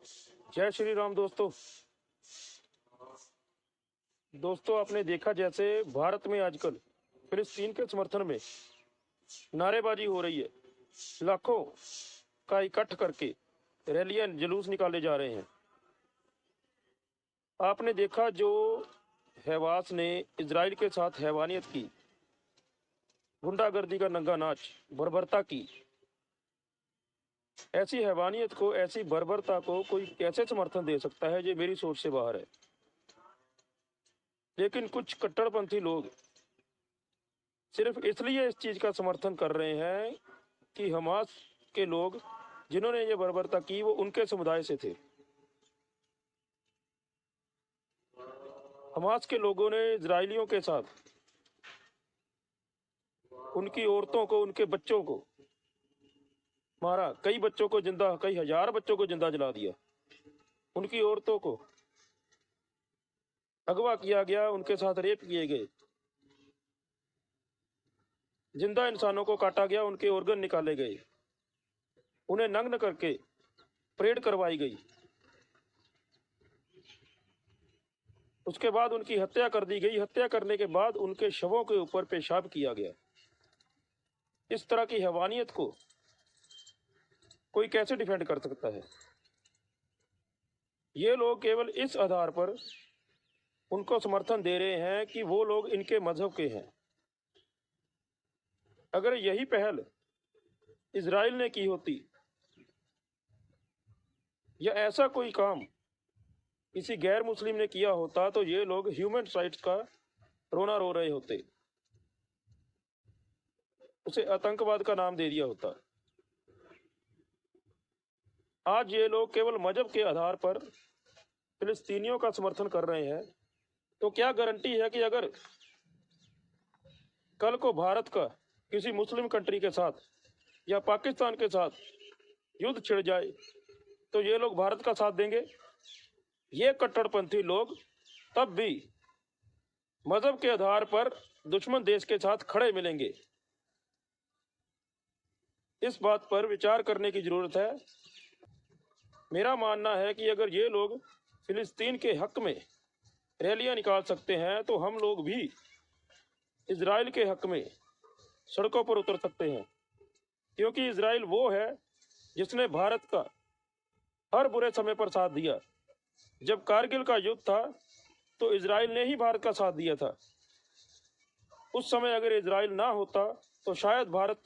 जय श्री राम दोस्तों आपने देखा जैसे भारत में आजकल फिलिस्तीन के समर्थन में नारेबाजी हो रही है। लाखों का इकट्ठ करके रैलियां जुलूस निकाले जा रहे हैं। आपने देखा जो हमास ने इजराइल के साथ हैवानियत की, गुंडागर्दी का नंगा नाच, बर्बरता की। ऐसी हैवानियत को, ऐसी बर्बरता को कोई कैसे समर्थन दे सकता है? ये मेरी सोच से बाहर है। लेकिन कुछ कट्टरपंथी लोग सिर्फ इसलिए इस चीज का समर्थन कर रहे हैं कि हमास के लोग जिन्होंने ये बर्बरता की वो उनके समुदाय से थे। हमास के लोगों ने इजरायलियों के साथ उनकी औरतों को, उनके बच्चों को मारा। कई बच्चों को जिंदा, कई हजार बच्चों को जिंदा जला दिया। उनकी औरतों को अगवा किया गया, उनके साथ रेप किए गए। जिंदा इंसानों को काटा गया, उनके ऑर्गन निकाले गए, उन्हें नग्न करके परेड करवाई गई। उसके बाद उनकी हत्या कर दी गई। हत्या करने के बाद उनके शवों के ऊपर पेशाब किया गया। इस तरह की हैवानियत को कोई कैसे डिफेंड कर सकता है? ये लोग केवल इस आधार पर उनको समर्थन दे रहे हैं कि वो लोग इनके मजहब के हैं। अगर यही पहल इजराइल ने की होती या ऐसा कोई काम किसी गैर मुस्लिम ने किया होता तो ये लोग ह्यूमन राइट्स का रोना रो रहे होते, उसे आतंकवाद का नाम दे दिया होता। आज ये लोग केवल मजहब के आधार पर फिलिस्तीनियों का समर्थन कर रहे हैं। तो क्या गारंटी है कि अगर कल को भारत का किसी मुस्लिम कंट्री के साथ या पाकिस्तान के साथ युद्ध छिड़ जाए तो ये लोग भारत का साथ देंगे? ये कट्टरपंथी लोग तब भी मजहब के आधार पर दुश्मन देश के साथ खड़े मिलेंगे। इस बात पर विचार करने की जरूरत है। मेरा मानना है कि अगर ये लोग फिलिस्तीन के हक में रैलियां निकाल सकते हैं तो हम लोग भी इजराइल के हक में सड़कों पर उतर सकते हैं। क्योंकि इजराइल वो है जिसने भारत का हर बुरे समय पर साथ दिया। जब कारगिल का युद्ध था तो इजराइल ने ही भारत का साथ दिया था। उस समय अगर इजराइल ना होता तो शायद भारत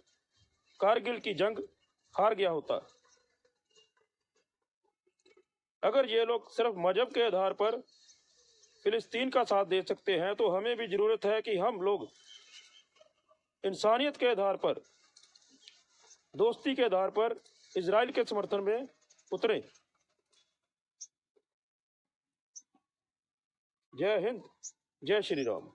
कारगिल की जंग हार गया होता। अगर ये लोग सिर्फ मजहब के आधार पर फिलिस्तीन का साथ दे सकते हैं तो हमें भी जरूरत है कि हम लोग इंसानियत के आधार पर, दोस्ती के आधार पर इजराइल के समर्थन में उतरे। जय हिंद, जय श्री राम।